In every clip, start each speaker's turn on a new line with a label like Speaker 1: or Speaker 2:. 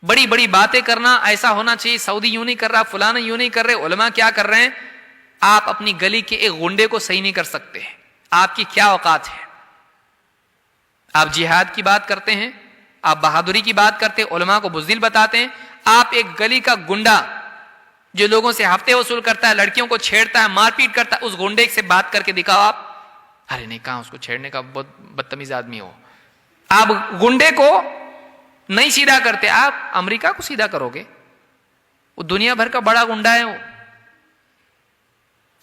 Speaker 1: بڑی بڑی باتیں کرنا، ایسا ہونا چاہیے، سعودی یوں نہیں کر رہا، فلانا یوں نہیں کر رہے، علماء کیا کر رہے ہیں. آپ اپنی گلی کے ایک غنڈے کو صحیح نہیں کر سکتے. آپ کی کیا اوقات ہے؟ آپ جہاد کی بات کرتے ہیں، آپ بہادری کی بات کرتے ہیں، علماء کو بزدل بتاتے ہیں. آپ ایک گلی کا گنڈا جو لوگوں سے ہفتے وصول کرتا ہے، لڑکیوں کو چھیڑتا ہے، مار پیٹ کرتا ہے، اس گنڈے سے بات کر کے دکھاؤ آپ. ارے نہیں، کہاں اس کو چھیڑنے کا، بہت بدتمیز آدمی ہو. آپ گنڈے کو نہیں سیدھا کرتے، آپ امریکہ کو سیدھا کرو گے. وہ دنیا بھر کا بڑا گنڈا ہے، وہ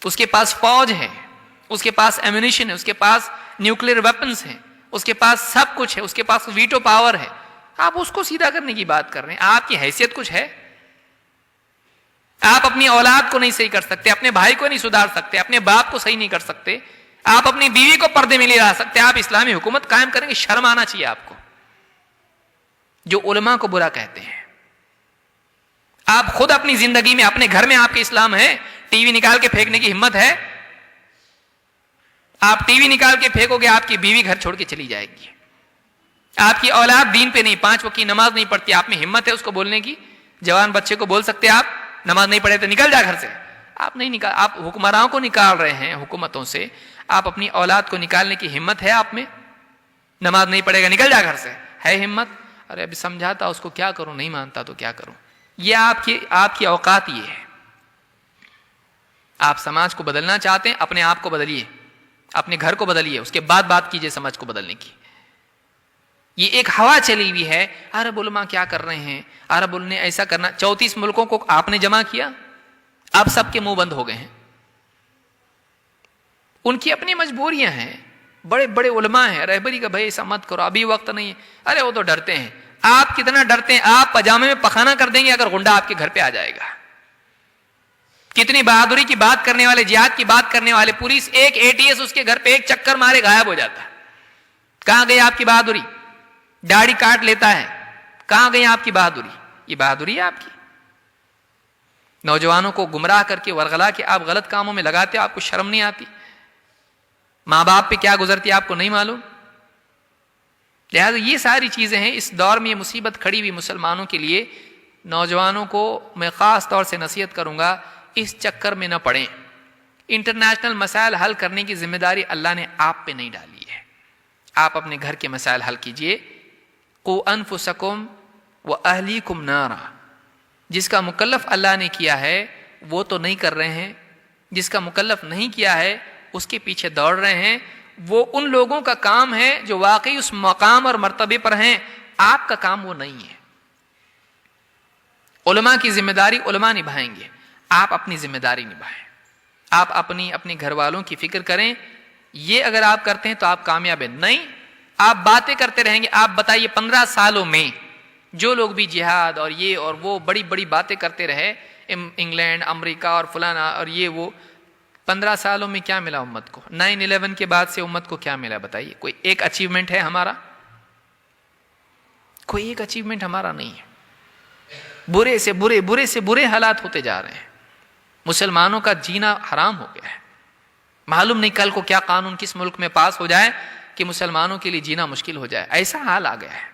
Speaker 1: اس کے پاس فوج ہے، اس کے پاس ایمونیشن ہے، اس کے پاس نیوکلیر ویپنز ہیں، اس کے پاس سب کچھ ہے، اس کے پاس ویٹو پاور ہے. آپ اس کو سیدھا کرنے کی بات کر رہے ہیں. آپ کی حیثیت کچھ ہے؟ آپ اپنی اولاد کو نہیں صحیح کر سکتے، اپنے بھائی کو نہیں سدھار سکتے، اپنے باپ کو صحیح نہیں کر سکتے، آپ اپنی بیوی کو پردے میں نہیں لا سکتے. آپ اسلامی حکومت قائم کریں گے؟ شرم آنا چاہیے آپ کو. جو علماء کو برا کہتے ہیں، آپ خود اپنی زندگی میں، اپنے گھر میں آپ کے اسلام ہے؟ ٹی وی نکال کے پھینکنے کی ہمت ہے؟ آپ ٹی وی نکال کے پھینکو گے، آپ کی بیوی گھر چھوڑ کے چلی جائے گی. آپ کی اولاد دین پہ نہیں، 5 وقت کی نماز نہیں پڑھتی، آپ میں ہمت ہے اس کو بولنے کی؟ جوان بچے کو بول سکتے آپ نماز نہیں پڑھے تو نکل جا گھر سے؟ آپ نہیں نکال. آپ حکمرانوں کو نکال رہے ہیں حکومتوں سے، آپ اپنی اولاد کو نکالنے کی ہمت ہے آپ میں؟ نماز نہیں پڑھے گا، نکل جا گھر سے، ہے ہمت؟ ارے ابھی سمجھاتا اس کو، کیا کروں، نہیں مانتا تو کیا کروں. یہ آپ کی اوقات یہ ہے. آپ سماج کو بدلنا چاہتے ہیں، اپنے آپ کو بدلیے، اپنے گھر کو بدلیے، اس کے بعد بات کیجئے سماج کو بدلنے کی. یہ ایک ہوا چلی ہوئی ہے، عرب علماء کیا کر رہے ہیں، عرب نے ایسا کرنا. 34 ملکوں کو آپ نے جمع کیا، اب سب کے منہ بند ہو گئے ہیں. ان کی اپنی مجبوریاں ہیں. بڑے بڑے علماء ہیں، رہبری کا بھائی ایسا مت کرو، ابھی وقت نہیں ہے. ارے وہ تو ڈرتے ہیں. آپ کتنا ڈرتے ہیں؟ آپ پجامے میں پخانا کر دیں گے اگر غنڈا آپ کے گھر پہ آ جائے گا. کتنی بہادری کی بات کرنے والے، جہاد کی بات کرنے والے، پولیس ایک ATS اس کے گھر پہ ایک چکر مارے غائب ہو جاتا ہے. کہاں گئی آپ کی بہادری؟ داڑھی کاٹ لیتا ہے. کہاں گئی آپ کی بہادری؟ یہ بہادری ہے آپ کی؟ نوجوانوں کو گمراہ کر کے، ورغلا کے آپ غلط کاموں میں لگاتے، آپ کو شرم نہیں آتی؟ ماں باپ پہ کیا گزرتی آپ کو نہیں معلوم؟ لہذا یہ ساری چیزیں ہیں. اس دور میں یہ مصیبت کھڑی ہوئی مسلمانوں کے لیے. نوجوانوں کو میں خاص طور سے نصیحت کروں گا، اس چکر میں نہ پڑیں. انٹرنیشنل مسائل حل کرنے کی ذمہ داری اللہ نے آپ پہ نہیں ڈالی ہے. آپ اپنے گھر کے مسائل حل کیجئے. قوا انفسکم واہلیکم نارا. جس کا مکلف اللہ نے کیا ہے وہ تو نہیں کر رہے ہیں، جس کا مکلف نہیں کیا ہے اس کے پیچھے دوڑ رہے ہیں. وہ ان لوگوں کا کام ہے جو واقعی اس مقام اور مرتبے پر ہیں. آپ کا کام وہ نہیں ہے. علماء کی ذمہ داری علماء نبھائیں گے، آپ اپنی ذمہ داری نبھائیں. آپ اپنے گھر والوں کی فکر کریں. یہ اگر آپ کرتے ہیں تو آپ کامیاب ہیں. نہیں، آپ باتیں کرتے رہیں گے. آپ بتائیے 15 سالوں میں جو لوگ بھی جہاد اور یہ اور وہ بڑی بڑی باتیں کرتے رہے، انگلینڈ، امریکہ اور فلانا اور یہ وہ، 15 سالوں میں کیا ملا امت کو؟ 9/11 کے بعد سے امت کو کیا ملا بتائیے؟ کوئی ایک اچیومنٹ ہے ہمارا؟ کوئی ایک اچیومنٹ ہمارا نہیں ہے. برے سے برے حالات ہوتے جا رہے ہیں. مسلمانوں کا جینا حرام ہو گیا ہے. معلوم نہیں کل کو کیا قانون کس ملک میں پاس ہو جائے کہ مسلمانوں کے لیے جینا مشکل ہو جائے. ایسا حال آ گیا ہے.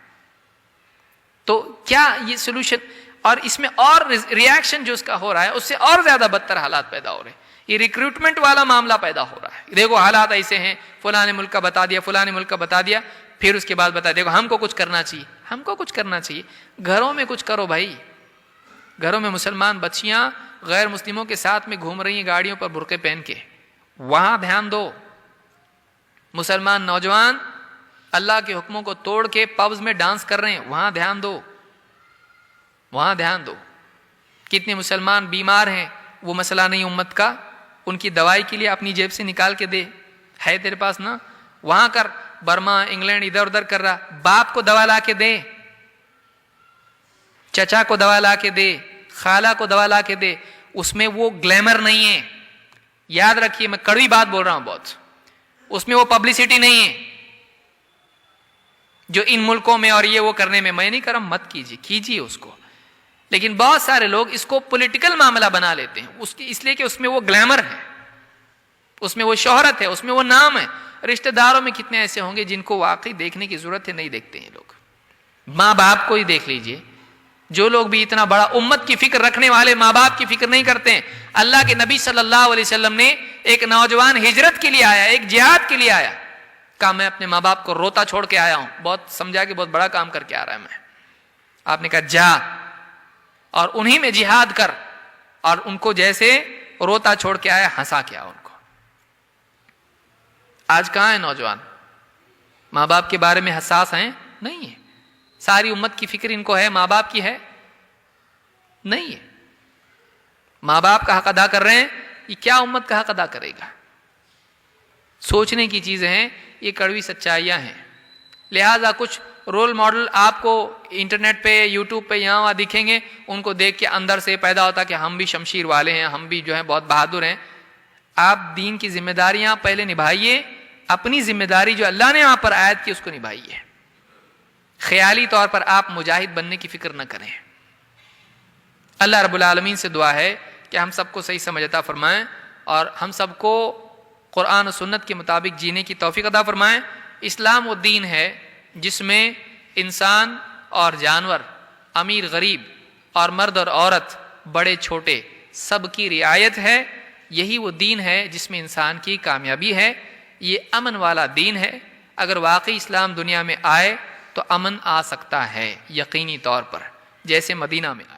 Speaker 1: تو کیا یہ سولوشن؟ اور اس میں اور ریاکشن جو اس کا ہو رہا ہے اس سے اور زیادہ بدتر حالات پیدا ہو رہے ہیں. یہ ریکروٹمنٹ والا معاملہ پیدا ہو رہا ہے. دیکھو حالات ایسے ہیں، فلاں ملک کا بتا دیا، فلاں ملک کا بتا دیا، پھر اس کے بعد بتا دیکھو ہم کو کچھ کرنا چاہیے. ہم کو کچھ کرنا چاہیے. گھروں میں کچھ کرو بھائی. گھروں میں مسلمان بچیاں غیر مسلموں کے ساتھ میں گھوم رہی ہیں گاڑیوں پر برقعے پہن کے، وہاں دھیان دو. مسلمان نوجوان اللہ کے حکموں کو توڑ کے پبز میں ڈانس کر رہے ہیں، وہاں دھیان دو. وہاں دھیان دو. کتنے مسلمان بیمار ہیں، وہ مسئلہ نہیں امت کا، ان کی دوائی کے لیے اپنی جیب سے نکال کے دے. ہے تیرے پاس نا، وہاں کر. برما، انگلینڈ ادھر ادھر کر رہا، باپ کو دوا لا کے دے، چچا کو دوا لا کے دے، خالہ کو دوا لا کے دے. اس میں وہ گلیمر نہیں ہے. یاد رکھیے، میں کڑوی بات بول رہا ہوں بہت. اس میں وہ پبلسٹی نہیں ہے جو ان ملکوں میں اور یہ وہ کرنے میں. میں نہیں کر رہا، مت کیجیے اس کو. لیکن بہت سارے لوگ اس کو پولیٹیکل معاملہ بنا لیتے ہیں اس لیے کہ اس میں وہ گلیمر ہے، اس میں وہ شہرت ہے، اس میں وہ نام ہے. رشتہ داروں میں کتنے ایسے ہوں گے جن کو واقعی دیکھنے کی ضرورت ہے، نہیں دیکھتے ہیں لوگ. ماں باپ کو ہی دیکھ لیجئے. جو لوگ بھی اتنا بڑا امت کی فکر رکھنے والے ماں باپ کی فکر نہیں کرتے ہیں. اللہ کے نبی صلی اللہ علیہ وسلم نے ایک نوجوان ہجرت کے لیے آیا, ایک جہاد کے لیے آیا, کہا میں اپنے ماں باپ کو روتا چھوڑ کے آیا ہوں, بہت سمجھا کہ بہت بڑا کام کر کے آ رہا ہے میں. آپ نے کہا جا اور انہی میں جہاد کر, اور ان کو جیسے روتا چھوڑ کے آیا ہنسا کے آؤ ان کو. آج کہاں ہے نوجوان؟ ماں باپ کے بارے میں حساس ہیں؟ نہیں ہے. ساری امت کی فکر ان کو ہے, ماں باپ کی ہے نہیں ہے. ماں باپ کا حق ادا کر رہے ہیں, یہ کیا امت کا حق ادا کرے گا؟ سوچنے کی چیزیں ہیں, یہ کڑوی سچائیاں ہیں. لہذا کچھ رول ماڈل آپ کو انٹرنیٹ پہ, یوٹیوب پہ یہاں وہاں دکھیں گے, ان کو دیکھ کے اندر سے پیدا ہوتا کہ ہم بھی شمشیر والے ہیں, ہم بھی جو ہیں بہت بہادر ہیں. آپ دین کی ذمہ داریاں پہلے نبھائیے, اپنی ذمہ داری جو اللہ نے وہاں پر عائد کی اس کو نبھائیے. خیالی طور پر آپ مجاہد بننے کی فکر نہ کریں. اللہ رب العالمین سے دعا ہے کہ ہم سب کو صحیح سمجھ عطا فرمائیں اور ہم سب کو قرآن و سنت کے مطابق جینے کی توفیق عطا فرمائیں. اسلام وہ دین ہے جس میں انسان اور جانور, امیر غریب اور مرد اور عورت, بڑے چھوٹے سب کی رعایت ہے. یہی وہ دین ہے جس میں انسان کی کامیابی ہے. یہ امن والا دین ہے. اگر واقعی اسلام دنیا میں آئے تو امن آ سکتا ہے یقینی طور پر, جیسے مدینہ میں آیا.